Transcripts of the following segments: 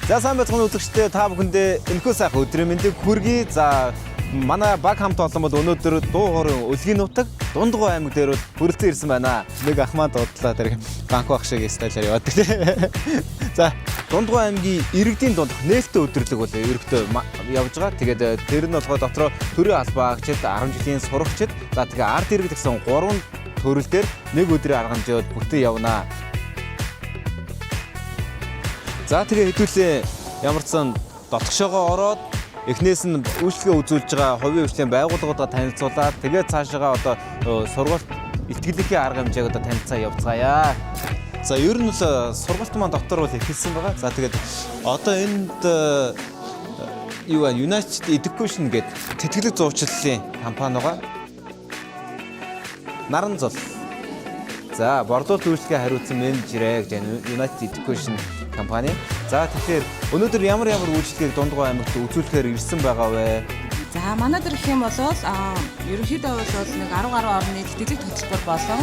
За сайн байцгаана үзэгчдээ та бүхэндээ энэхүү сайхан өдрийн мэндийг хүргэе. За манай баг хамт олон бол өнөөдөр дуу хоорон өлгийн нутаг Дундгой аймаг дээр хүрэлцэн ирсэн байна. Нэг ах маань дуудлаа тэр банк баг шиг стайлаар яваад тий. За Дундгой аймгийн иргэдийн дунд нээлттэй өдөрлөг бол ерөөхдөө явж байгаа. Тэгээд тэр нь болохоор дотроо төрийн албаагчид, 10 жилийн сурагчид, за тэгээ ард иргэд гэсэн 3 төрөл дээр нэг өдрийн арга хэмжээд бүтэн явнаа. За тэгээ хэдүүлээ ямар ч сан дотгошоогоо ороод эхнээс нь үйлчлэгээ үзүүлж байгаа хувийн хөгжлийн байгууллагуудаа танилцуулаад тэгээд цаашаа одоо сургалт итгэлийнхээ арга хэмжээг одоо танилцаа явуулцгаая. За ер нь л сургалт маань дотор бол эхэлсэн байгаа. За тэгээд одоо энд юу вэ? United Education гэдэг тэтгэлэг зуучлалын компани байгаа. Наран зул. За борлуулалт үйлчлэгээ хариуцсан менежер United Education компани. За тэгэхээр өнөөдөр ямар үйлчлэгийг Дундгой аймагт үзүүлэхээр ирсэн байгаа вэ? За манай дээр гэх юм бол ерөнхийдөө бол нэг 10 гаруй орны тэтгэлэг хөтөлбөр болон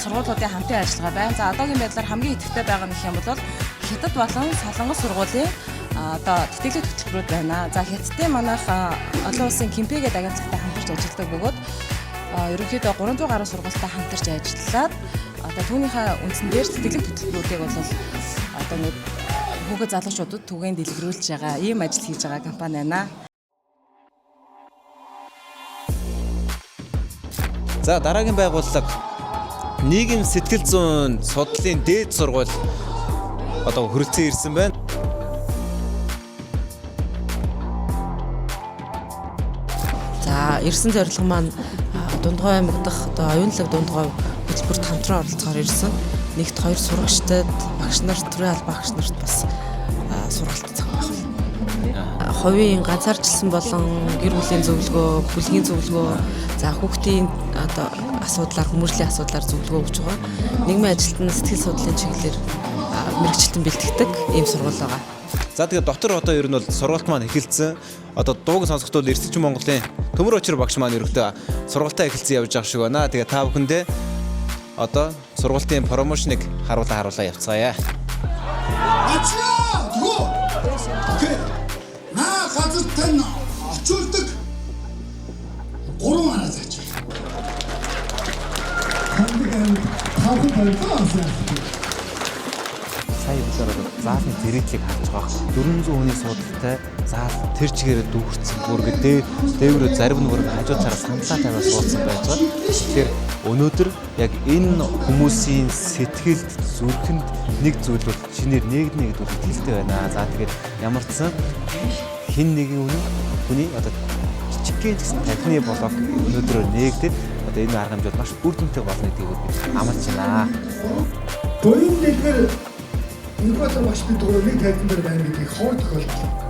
сургуулиудын хамтын ажиллагаа байна. За одоогийн байдлаар хамгийн идэвхтэй байгаа нь гэх юм бол Хятад болон Солонгос сургуулийн одоо тэтгэлэг хөтөлбөрүүд байна. За Хятадын манайх олон улсын Кимпэ гэдэг агенцлагтай хамтарч ажилладаг бөгөөд ерөнхийдөө 300 гаруй сургуультай хамтарч ажиллаад одоо түүнийхээ үндсэн дээр тэтгэлэг хөтөлбөрүүдийг бол одоо нэг хүүхэд залуучуудад түгээн дэлгэрүүлж байгаа ийм ажил хийж байгаа компани байна. За дараагийн байгууллага нийгэм сэтгэл зүйн судлалын дээд сургууль одоо хүрэлцэн ирсэн байна. За ирсэн зорилго маань Дундгой аймаг дахь одоо оюунлаг Дундгой хөтөлбөрт хамтран оролцохоор ирсэн. Нэгт 2 сурагчдад багш нарт төрийн албан багш нарт бас сургалт зохиох байна. Хувийн ганцаарчлсан болон гэр бүлийн зөвлөгөө, бүлгийн зөвлөгөө, за хүүхдийн одоо асуудлаар, хүмүүжлийн асуудлаар зөвлөгөө өгч байгаа. Нийгмийн ажилтны сэтгэл судлалын чиглэлээр мэргэжилтэн бэлтгэдэг ийм сургууль байгаа. За тэгээ дотор одоо ер нь бол сургалт маань эхэлсэн. Одоо дууг сонсохдоо Эрсдэж Монголын төмөр очир багш маань ерөөхдөө сургалтаа эхэлсэн явж байгаа шиг байна. Тэгээ та бүхэндээ одоо сургалтын промошныг харуулаа явцгаая. Ачаа! Тгөө! Окей. Наа газар тань очуулдаг 3 манаа заач. Сая бид одоо заалны зэрэглийг харж байгаа. 400 хүний судалтай заал тэр чигээр дүүрсэн бүргээ дээврөө зарим нүгээр хажуу цараа сандлаа тавиад суудсан байж байгаа. Тэгэхээр өнөөдөр яг энэ хүмүүсийн сэтгэлд зүрхэнд нэг зүйл бол шинээр нэгднэ гэдэг итгэлтэй байна. За тэгээд ямар ч сан хин нэгэн хүний одоо жижигхэн гэсэн тахны блок өнөөдөр нээгдээд одоо энэ арга хэмжээд маш үр дүнтэй болно гэдгийг бид амлаж байна. Буян дэлгэр инкватор багшны дугаар нэг тайзан дээр байна гэдгийг хоор тохиолдлоо.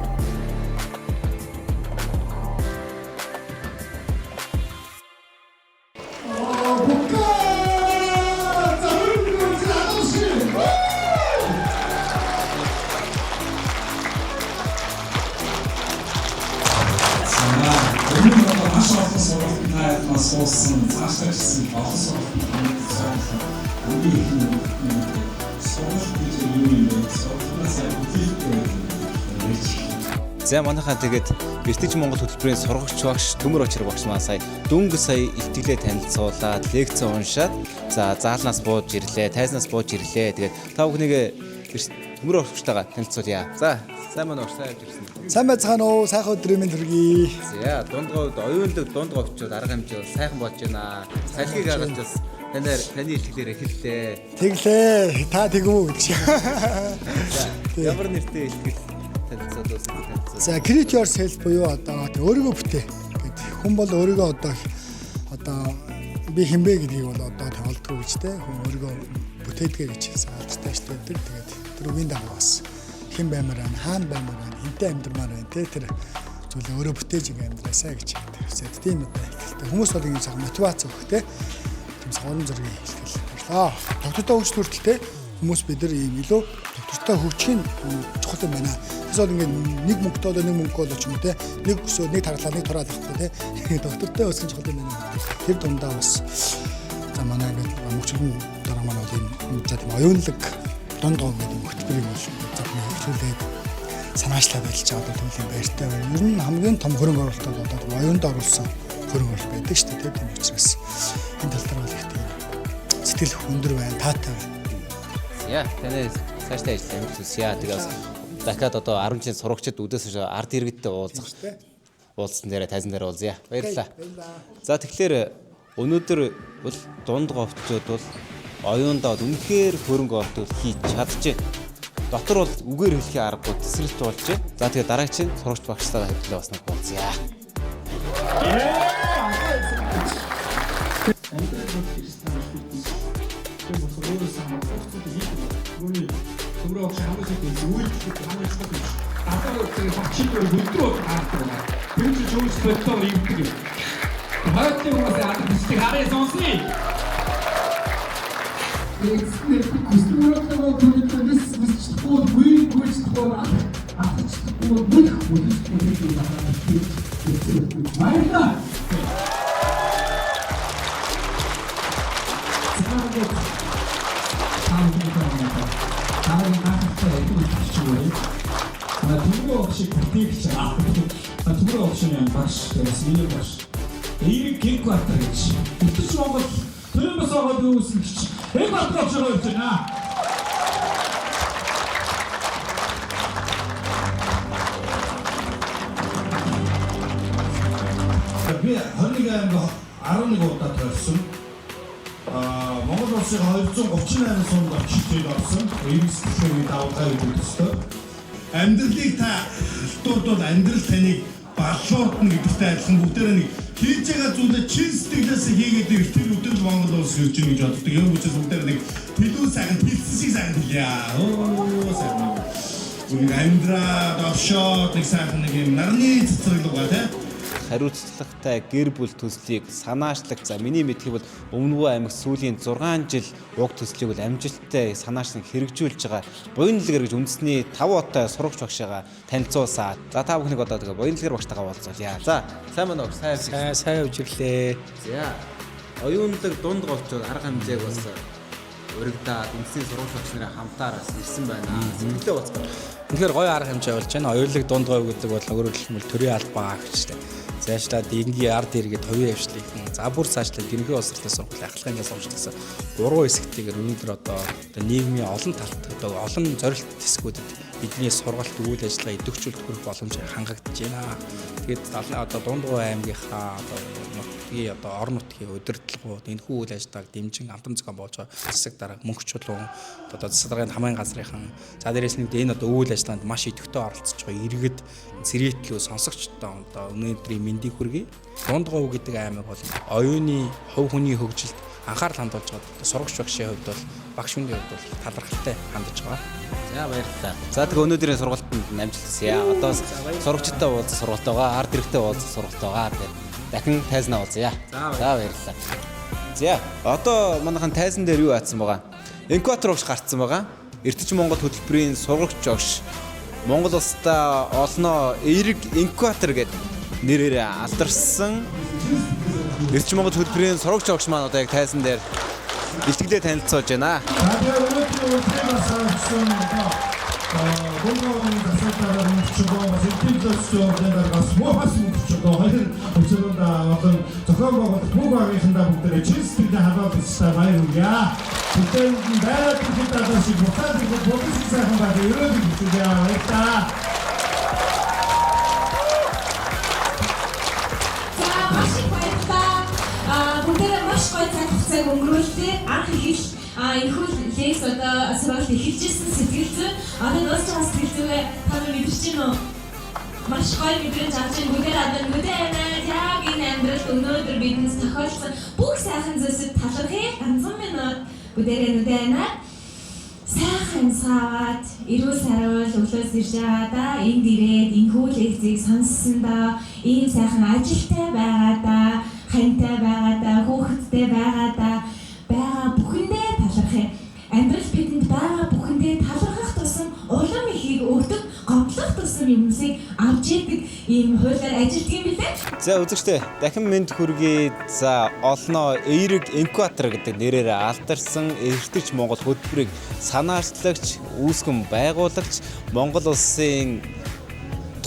Суусан цаашдагсан болсон За манайхаа тэгээд Эрсдэж Монгол хөтөлбөрийн сургагч багш Төмөр очир багш маань сая дөнгө сая илтгэлээ танилцуулаад лекц уншаад за заалнаас бууж ирлээ, тайзнаас бууж ирлээ. Тэгээд та бүхнийг Төмөр очиртайгаа танилцуулъя. За сайн манай урсаа явж ирсэн. Сайн байцгаана уу? Сайхан өдрийн мэнд хүргэе. За Дундгойд оюунлаг Дундгой очиод арга хэмжээ бол сайхан болж байна. Салхийг хараад бас таны илтгэлээр эхэллээ. Тэглээ. Та тэгвүү гэж. Ямар нэртэй илтгэл танилцаад байна? За create yourself буюу одоо өөрийгөө бүтээ гэдэг. Хүн бол өөрийгөө одоо би хинбэ гэдгийг бол одоо тавилдгүй гэж те. Хүн өөрийгөө бүтээдгээ гэж алдартай штэ гэдэг. Тэгээд тэр үгийн дагуу бас хэн баймаар байна, хаана баймаар байна, хинтээ амьдрмаар байна те. Тэр зүйлээ өөрөө бүтээж амьдраасаа гэж хэлдэг. Тийм одоо хэлдэг. Хүмүүс бол ингэ цаг мотивац өгөх те. Тийм сургууль зургийн хэлтгэл болоо. Доктортой хөгжил хүртэл те хүмүүс бид нар ийм илүү доктортой хөгжихийн чухал юм байна. Эсвэл ингэ нэг мөнгөтэй нэг мөнгө болооч юм те. Нэг өсөө нэг таглаа нэг тураал авахгүй те. Доктортой өсгөн чухал юм байна. Тэр дундаа бас за манай ингэ мөнгөчгийн дараа манай бол энэ жаа тийм оюунлаг Дундгой гэдэг хөтөлбөрийг бол зөвхөн хөгжүүлээд санаачлаа байлж байгаа бол түүний баяртай байна. Ер нь хамгийн том хөрөнгө оруулалт бол одоо оюунд оруулсан хөрөнгө оруулалт байдаг шүү дээ. Тийм учраас энэ тал дээр бол их тийм сэтгэл өндөр байна, таатай байна. Яа, танай цаашдаа ажиллах юм зүсье. Тэгээд дахиад одоо 10 жилийн сурагчид үдээс ард иргэдтэй уулзсан дээр тайзан дээр уулзъя. Баярлалаа. За тэгэхээр өнөөдөр бол дунд говьчууд бол оюундаа үнэхээр хөрөнгө оруулалт хийж чадчихэ. Дотор бол үгээр хэлхийн аргагүй тесрэлт болж байна. За тэгээд дараагчийн сурагч багшлаараа хэвлээ бас нэг уулзъя. Төмрөө хамаас их үйлчлэх хамгийн чухал юм. Атаруудын багчид өдрөө таардаг. Тэгж жуулч бодтоо ингэдэг. Хаатай хүмүүс атарчдыг хараа сонсны. Кустуртаа бүгдээс мисчгүй бүйгүйчгүй атарчдгүй бүйгүйчгүй байна. Түмрөө огшиг бүтээгч түмрөө огшины багш гэсэн миний багш Эрик Гинкватер гэж Итгэж Монгол төрийн бас аваад үүсгэж энэ багш явж байна. Би 11 удаа төрсөн. Монгол улсын 238 сумд очиж орсон. Эрдэсний давтаа өгдөг. Амьдралыг та халтурдвал амьдрал таныг балшуурдна гэдэгтэй адилхан бүгдээрээ нэг хийж байгаа зүйлээ чин сэтгэлээс хийгээд ирэх тэр өдөр Монгол улс ирж байгаа гэж боддог. Яг учраас бүгдээрээ нэг төлөв сайхан хэлсэн шиг сайхан хэлье. Оо сайхан. Үгүй амьдраа дошоо нэг сайхан нэг юм нарны цэцэрлэг тий. Хариуцлагатай гэр бүл төслийг санаачлах. За миний мэдхийг бол Өмнөвөө аймаг сүүлийн 6 жил уг төслийг бол амжилттай санаачлан хэрэгжүүлж байгаа. Буянлэгэр гэж үндэсний 5 оттой сурагч багшаа танилцуулсан. За та бүхнийг одоо тэгээ буянлэгэр багштайгаа уулзъя. За сайн байна уу? Сайн үжирлээ. За оюунлаг дунд говьчууд арга хэмжээг бас өргөдөөд үндэсний сурагч багш нарын хамтаар ирсэн байна. Зөвлөлөө ууцгаа. Тэгэхээр гоё арга хэмжээ болж байна. Оюунлаг дунд говь гэдэг бол өөрөөр хэлбэл төрийн албаа гэжтэй. Цаашлаад энгийн ард иргэд хувийн хвшлийнхэн за бүр цаашлаад ерөнхий улс төрийн сургуулийн ахлагын сурч гэсэн 3 хэсэгтэйгээр өнөөдөр одоо нийгмийн олон талт одоо олон зорилт хэсгүүдэд бидний сургалт үйл ажиллагаа идэвхжүүлэх хүрэх боломж хангагдаж байна. Тэгээд одоо Дундгой аймгийнхаа одоо орон нутгийн удирдлагууд энэхүү үйл ажиллагааг дэмжин амтан зохион болж байгаа засаг дарга мөнх чулуун одоо засаг даргын хамаан газрынхан за дээрээс нь энэ одоо үйл ажиллагаанд маш идэвхтэй оролцож байгаа иргэд зэрэглүү сонсогчдоо одоо өнөөдрийн мэндийг хүргэе. Дундгой гэдэг аймаг бол оюуны хувь хүний хөгжилд анхаарал хандуулж байгаа. Сурагч багшийн хувьд бол багш хүний хувьд бол талархалтай хандж байгаа. За баярлалаа. За тэгээ өнөөдрийн сургалтанд амжилт хүсье. Одоо сурагчтай уулзсан сургалт байгаа, ард иргэдтэй уулзсан сургалт байгаа. Тэгээд дахин тайзнаа уулзъя. За баярлалаа. За одоо манайхан тайзан дээр юу аацсан байгаа? Энкватер багш гарцсан байгаа. Эрдэж Монгол хөтөлбөрийн сурагч багш Монгол улстай олноо Эрик Энкватер гэдэг нэрээр алдарсан Эрдэж Монгол хөтөлбөрийн сурагч багш маань одоо яг тайзан дээр илтгэлээ танилцуулж байна. Бүгдээ маш гоё цаг өнгөрүүлээ. Анх их энэхүү лекц одоо сургалт эхэлжсэн сэтгэл зүй. Одоо дуусч байгаа сэтгэл зүйгээ та мэдэрч байна уу? Маш гоё мэдрэмж авч байна. Бүгдээ одоо яг энэ амьдралд өнөөдөр биднээс тохиолдсон бүх сайхан зүйлсэд талархъя. Ганцхан минут бүгдээ нүдэнаа сайхан саваад эрүүл сарвал өглөөс ирж байгаа да энд ирээд энэхүү лекцийг сонссондоо ийм сайхан ажилтай байгаа да хантай байгаа да хүүхэдтэй байгаа да байгаа бүхэндээ талархъя. Амьдрал бидэнд байгаа бүхэндээ талархах тусам улам ихийг өгдөг гомдлох тусам юмсыг авч идэг ийм хуулиар ажилтдаг юм билээ. За үзэгчдээ дахин мэнд хүргэе. За олноо Эрик Энкватер гэдэг нэрээр алдарсан Эрдэж Монгол хөтөлбөрийг санаачлагч, үүсгэн байгуулагч Монгол улсын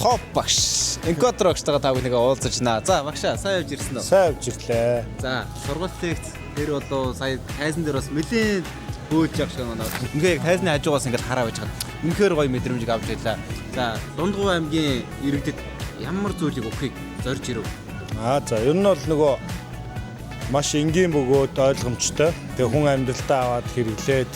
топ багш. Энкодер багштайгаа та бүхнийг уулзаж байна. За багшаа сайн явж ирсэн үү? Сайн явж ирлээ. За сургалтын тэр болоо сая тайзан дээр бас нэлээд хөөж явах шиг байна. Ингээ яг тайзны хажуугаас ингээд хараа байж байгаа. Үнэхээр гоё мэдрэмж авч байлаа. За Дундгуй аймгийн иргэдэд ямар зүйлийг өгөхийг зорж ирв? За ер нь бол нөгөө маш энгийн бөгөөд ойлгомжтой. Тэгээ хүн амьдралтаа аваад хэрэглээд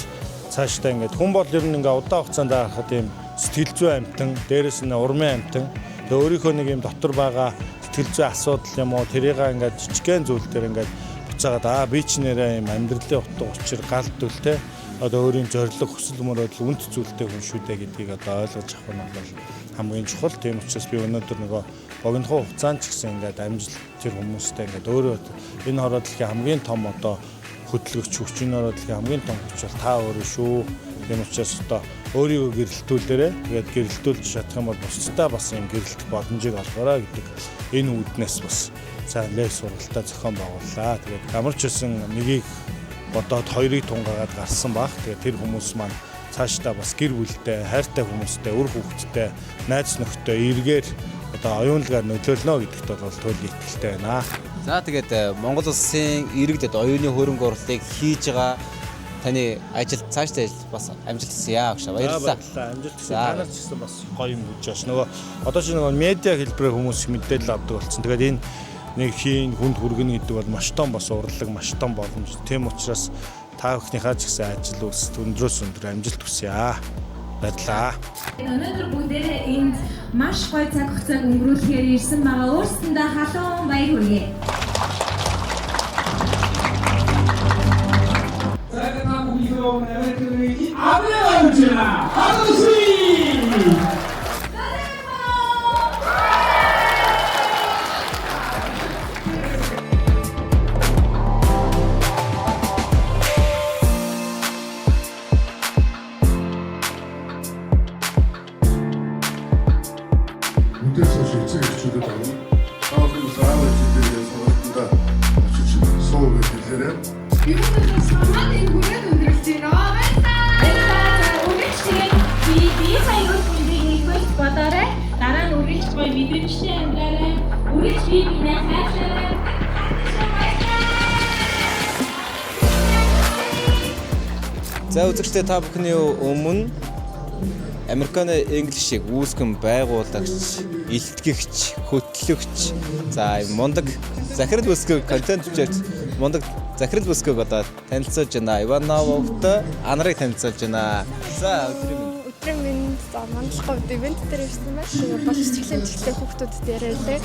цаашдаа ингээд хүн бол ер нь ингээ удаан хугацаанд харахад ийм сэтгэл зүйн амтан, дээрэс нь урмын амтан. Тэгээ өөрийнхөө нэг юм дотор байгаа сэтгэл зүйн асуудал юм уу тэрийг ингээд жижигхэн зүйл дээр ингээд буцаагаад би ч нэрээ юм амьдралын утга учир галдвал те одоо өөрийн зориг хүсэл мөрөөдөл үнд зүйлтэй хүн шүү дээ гэдгийг одоо ойлгож авах нь бол хамгийн чухал. Тийм учраас би өнөөдөр нөгөө богинохоо хугацаанд ч гэсэн ингээд амжилт тэр хүмүүстэй ингээд өөрөө энэ хороо дэлхийн хамгийн том одоо хөдөлгөгч хүч, энэ хороо дэлхийн хамгийн том хүч бол та өөрөө шүү. Тийм учраас одоо өөрийгөө гэрэлтүүлээрээ тэгээд гэрэлтүүлж чадах юм бол бусдаа бас юм гэрэлтэх боломжийг олгоорой гэдэг энэ үүднээс бас сайн лейс сургалтаа зохион байгууллаа. Тэгээд ямар ч байсан нэгийг бодоод хоёрыг тунгаагаад гарсан баг. Тэгээд тэр хүмүүс маань цаашдаа бас гэр бүлтэй, хайртай хүмүүстэй, үр хүүхэдтэй, найз нөхдөд эргээр одоо оюунлагаар нөлөөлнө гэдэгт бол туйлын итгэлтэй байна. За тэгээд Монгол улсын иргэдэд оюуны хөрөнгө оруулалтыг хийж байгаа таны ажил цаашдаа бас амжилт хүсье багш. Баярлалаа. Амжилт хүсье. Та нар ч гэсэн бас гоё юм гэж байна. Нөгөө одоо ч нөгөө медиа хэлбэрээр хүмүүс мэдээлэл авдаг болсон. Тэгээд энэ нэг хийн хүнд хүргэнэ гэдэг бол маш том бас урлаг, маш том боломж. Тийм учраас та бүхнийхээ ч гэсэн ажил үйлс өндрөөс өндөр амжилт хүсье. Баярлалаа. Өнөөдөр бүгдээрээ энд маш гоё цаг хугацааг өнгөрүүлэхээр ирсэн байгаа. Өөрсөндөө халуун баяр хүргэе. Үдээс шийдсэн хэрэгчүүдэд авна. Таахын заавал зүйлээ сургалтандаа очиж суу гэж хэлээрээ. Юуны самаад энэ хүрээд өндөрлж байна. Би саяхан мэдээ нэгт бодоорой. Дараа нь үргэлж гоё мэдрэмжтэй амьдраарай. Үргэлж би binээ хайрлаарай. За үзэгчдээ та бүхний өмнө Американы English-ийг үүсгэн байгуулагч, илтгэгч, хөтлөгч, за мундаг захирал бүсгүй контент хүчээр мундаг захирал бүсгүйг одоо танилцуулж байна. Ивановтой Анарыг танилцуулж байна. За өдрийн минь мандлах хувьд ивент дээр ирсэн байна. Тэгээ боловсролын чиглэлийн хүүхдүүдэд яриалаа.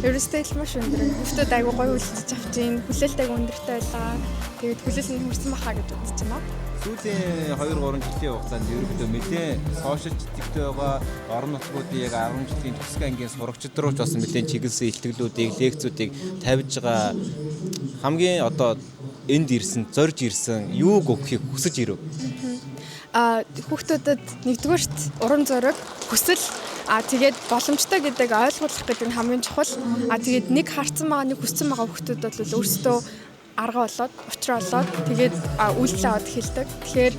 Ерөөсөө л маш өндөр. Хүүхдүүд айгуу гоё үлдэж авч ийн. Хүлээлт айгуу өндөртэй байлаа. Тэгээд хүлээлт нь хүрсэн бахаа гэж бодож байна. Сүүлийн 2-3 жилийн хугацаанд ерөнхийдөө нэлээд сошиал чиглэлтэй байгаа орон нутгуудын яг 10 жилийн төгсгөн ангийн сурагчид руу ч бас нэлээд чиглэсэн илтгэлүүдийг, лекцүүдийг тавьж байгаа хамгийн одоо энд ирсэн, зорж ирсэн юуг өгөхийг хүсэж ирв? Хүүхдүүдэд нэгдүгээрт урам зориг, хүсэл тэгээд боломжтой гэдэг ойлгуулах гэдэг нь хамгийн чухал. Тэгээд нэг харцсан байгаа, нэг хүссэн байгаа хүүхдүүд бол өөрсдөө арга болоод, учраа болоод тэгээд үйлдэл аваад эхэлдэг. Тэгэхээр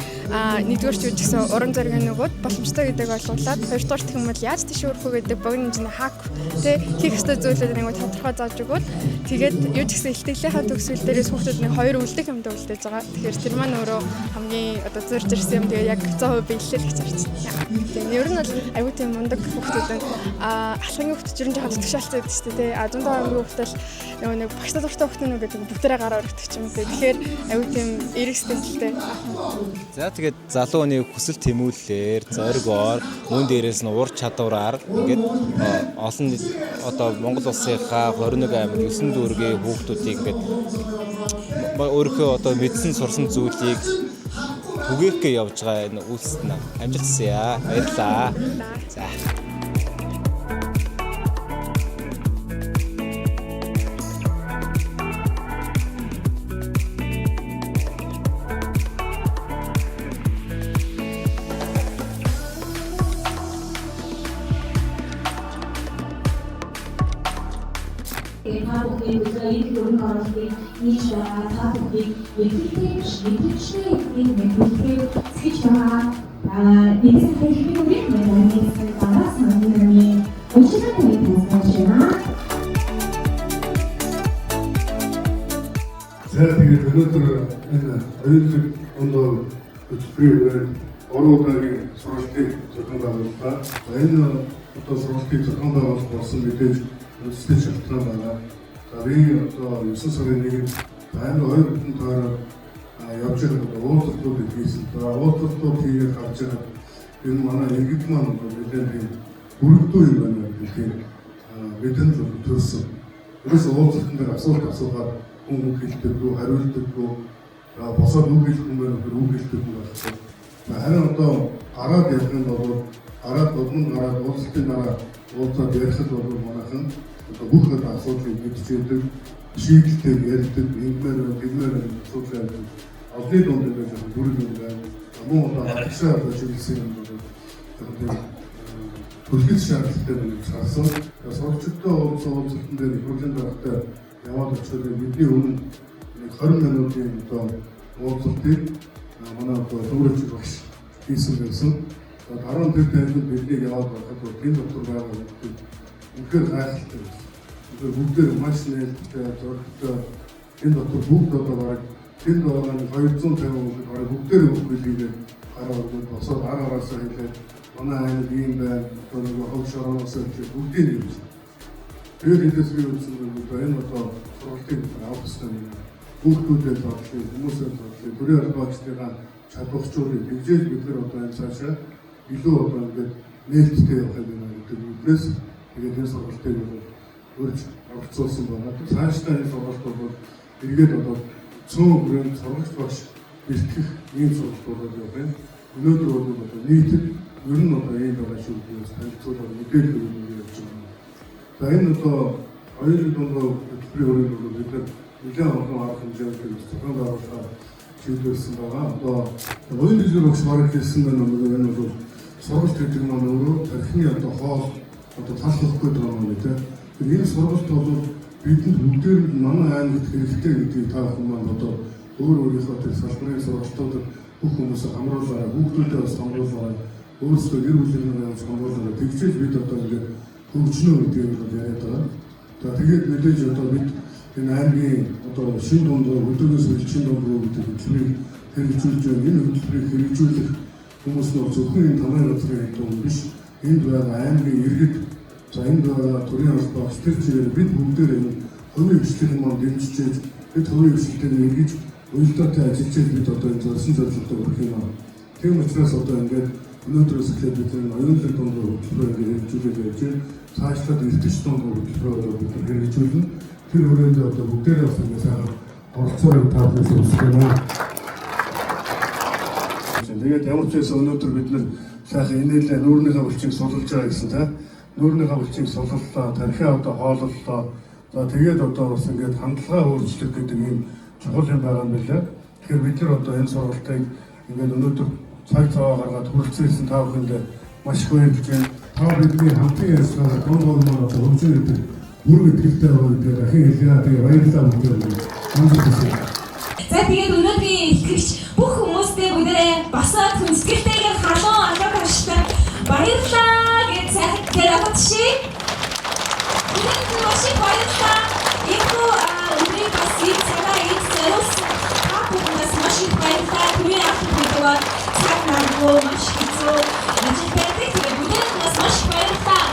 нэгдүгээр ч юу ч гэсэн уран зоригийн нөгөөд боломжтой гэдэг ойлгуулад, хоёрдугаар гэх юм бол яаж тийшээ өрхөө гэдэг богино хэмжээний хак тий хийх ёстой зүйлүүд нэг тодорхой зааж өгөөд тэгээд юу ч гэсэн илтгэлийнхаа төгсгөл дээрээс хүүхдүүд нэг хоёр үлдэх юмдаа үлдээж байгаа. Тэгэхээр тэр маань өөрөө хамгийн одоо зорж ирсэн юм. Тэгээд яг 100% биелэл гэж зарч байна. Тэгээд ер нь бол аюу тийм мундаг хүүхдүүд нь алхамын хүүхдүүд ер нь жоохон төвшөлтэй байдаг шүү дээ. Дундаа аймгийн хүүхдэл нэг багш дуртай хүүхдүүд гэдэг бүгдээрээ гараа өргөдөг юм. Тэгэхээр аюу тийм эрэг сэтгэлтэй. За тэгээд залуу хүний хүсэл тэмүүллээр, зоригоор, мөн дээрээс нь ур чадвараар ингээд олон одоо Монгол улсынхаа 21 аймаг 9 дүүргийн хүүхдүүдийг ингээд өөрийнхөө одоо мэдсэн сурсан зүйлийг түгээхгээ явж байгаа энэ үйлсэд нь амжилт хүсье. Баярлалаа. За. энэ хөрөнгө оруулалтыг хийж байгаа та бүхнийг мэдээлэлтэй мэдээлэлтэй скич байгаа нэгэн хэлбэрээр мэдээлэл дараас хамгийн За тэгээд өнөөдөр энэ оюутлаг ондоо хөтөлбөрийн оруудагийн сургалтын зохион байгуулалтаа энэ одоо сургалтын зохион байгуулалт болсон мэдээж үндэсний шалтгаан байна. За би одоо 9 сарын 1-нд энэ хоёр бүтэн тойроо явж байгаа уулзалтууд хийсэн. За уулзалтууд хийгээд харж байгаа энэ манай иргэд маань мэдээж бүрэгдүү юм байна гэхээр мэдэн төрсөн. Ерөөс уулзалтын дээр асуугаад хүн хэлдэггүй, хариулдаггүй, босоод үг хэлэх юм байна уу, үг хэлдэггүй байна. Харин одоо гараад явах нь бол гараад уулзалтын дараа уулзаад ярихад бол манайхан одоо бүх асуудлыг мэдчихэдэг, шийдэлтэй ярьдаг, ингэмээр асуудал байдаг. Олны дунд ингэж бүрэн юм байна. Мөн одоо агшаа одоо чиглэсэн юм бол төлөвлөж шаардлагатай гэж харсан. Сурагчдаа уулзалтын дээр хөдөлгөөн дараатай яваад очиход бидний өмнө 20 минутын одоо уулзалтыг манай одоо дүүрч багш хийсэн байсан. 10 тэртээ бидний яваад байхад энэ доктор байгаа хүмүүс үнэхээр гайхалтай байсан. Тэгэхээр бүгдээр маш нээлттэй зөрчилтэй энэ доктор бүгд одоо бараг тэнд байгаа 250 хүн бараг бүгдээр өгүүлээд гараад босоод араасаа хэлээд манай аймаг ийм байна. Одоо нэг хөвшөрөөс бүгдийг юм. Тэгээд эндээс би үзсэн энэ одоо сургалтын авахсан хүүхдүүдэд бодлоо, хүмүүсээ бодлоо, төрийн албаагчдын чадварчдыг хэмжээж бид нар одоо энэ цаашаа илүү одоо ингээд нээлттэй явах юм байна гэдэг үгнээс тэгээд энэ сургалтыг өрж оролцуулсан байна. Цаашдаа энэ сургалт бол эргээд одоо цөөн бүрийн сургалт багш бэлтгэх ийм сургалт болоод явах юм. Өнөөдөр бол одоо нийтэд ер нь одоо ийм байгаа шүү гэж танилцуулаад мэдээлэл өгөх явж байна. За энэ одоо оюуны дундаа хөтөлбөрийн өрөөнд бол бид нар нэлээд олон арга хэмжээтэй зохион байгуулалт шийдвэрлсэн байгаа. Одоо оюуны дэглэмж багш марк хэлсэн байна нөгөө энэ бол сургалт гэдэг нь өөрөө тархины одоо хоол одоо талхахгүй байгаа юм тийм. Тэгэхээр энэ сургалт бол бидэнд бүгдээр манай аймагт хэрэгтэй гэдгийг та бүхэн маань одоо өөрийнхөө тэр салбарын сургалтууд бүх хүмүүсээ хамруулаарай, хүүхдүүдэд бас хамруулаарай, өөрсдөө гэр бүлийнхээ бас хамруулаарай. Тэгвэл бид одоо ингээд хөгжнөө гэдгийг бол яриад байгаа. За тэгээд мэдээж одоо бид энэ аймгийн одоо шин дундаа өдөөгөөс шин дунд руу гэдэг хөтөлбөрийг хэрэгжүүлж байгаа. Энэ хөтөлбөрийг хэрэгжүүлэх хүмүүс нь зөвхөн энэ тамирын газрын дунд биш. Энд байгаа аймгийн иргэд, за энд байгаа төрийн албаагч тэр чигээр бид бүгдээр энэ хувийн хвшлэлийн маань дэмжиж, бид хувийн хвшлэлтэд эргэж уялдаатай ажиллаж бид одоо энэ зорилсон зорилготой хүрэх юм аа. Тийм учраас одоо ингээд өнөөдрөөс эхлээд бид энэ оюуны дунд хөтөлбөрийг хэрэгжүүлээд байж байна. Цаашлаад эрдэс дунд хөтөлбөрөөр бид хэрэгжүүлнэ. Тэр хүрээнд одоо бүгдээрээ бас ингэ сайхан оролцоорыг таахаас үсгэж байна. Тэгээд ямар ч байсан өнөөдөр бид нар сайхан инээлээ нүүрнийхээ булчийг суллаж байгаа гэсэн тийм. Нүүрнийхээ булчийг суллаллаа, тархиа одоо хооллоллоо. За тэгээд одоо бас ингээд хандлагаа өөрчлөх гэдэг юм чухал юм байгаа юм байна. Тэгэхээр бид нар одоо энэ сургалтыг ингээд өнөөдөр цаг цаваа гаргаад хүрэлцүүлсэн та бүхэндээ маш их баярлж байна. Та бидний хамтын ярьцлага дундгоймоор одоо хөгжиж ирдэг бүрэн итгэлтэй байгаа гэдэг дахин хэлье. Тэгээ баярлалаа бүгдээ. За тэгээд өнөөдрийн итгэгч бүх хүмүүстээ бүгдээ басаад хүнсгэлтэйгээр халуун алга харштай баярлалаа гэж сайхан хэлээдшээ. Бүгд маш их баярлалаа. Ийхүү өнөөдрийн бас ийм цагаа ийм зориулсан та бүхэндээ маш их баярлалаа. Түрүү ахын хэлбэр цаг наргүй маш хэцүү ажил байдаг. Тэгээд бүгдээ маш их баярлалаа.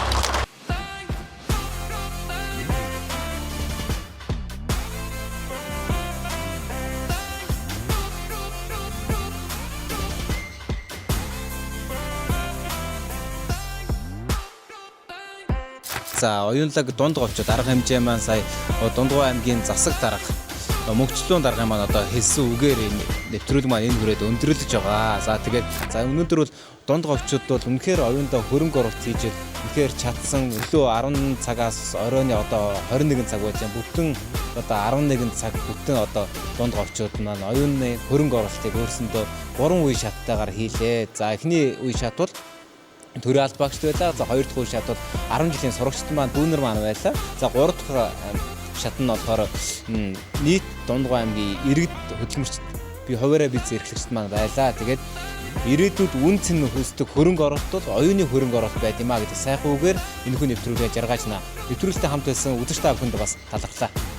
За оюунлаг дунд говьчод арга хэмжээ маань сая Дундгой аймгийн засаг дарга мөнгөчлөөн даргын маань одоо хэлсэн үгээр нэвтрүүлэг маань энэ хүрээд өндөрлөж байгаа. За тэгээд за өнөөдөр бол дунд говьчууд бол үнэхээр оюундаа хөрөнгө оруулалт хийж үнэхээр чадсан өглөө 10 цагаас оройн одоо 21 цаг байж бүгдэн одоо 11 цаг бүгдэн одоо дунд говьчууд маань оюуны хөрөнгө оруулалтыг өөрсөндөө 3 үе шаттайгаар хийлээ. За эхний үе шат бол төрийн албаагч байлаа. За хоёр дахь үе шат бол 10 жилийн сурагчд маань дүүнер маань байлаа. За гурав дахь шат нь болохоор нийт Дундгой аймгийн иргэд хөдөлмөрч би хуваараа биз эрхлэгчд маань байлаа. Тэгээд ирээдүйд үн цэн хөсдөг хөрөнгө оруулалт бол оюуны хөрөнгө оруулалт байд юм а гэдэг сайхан үгээр энэхүү нэвтрүүлгээ жаргаж байна. Нэвтрүүлэгтэй хамт байсан үзэгч та бүхэнд бас талархлаа.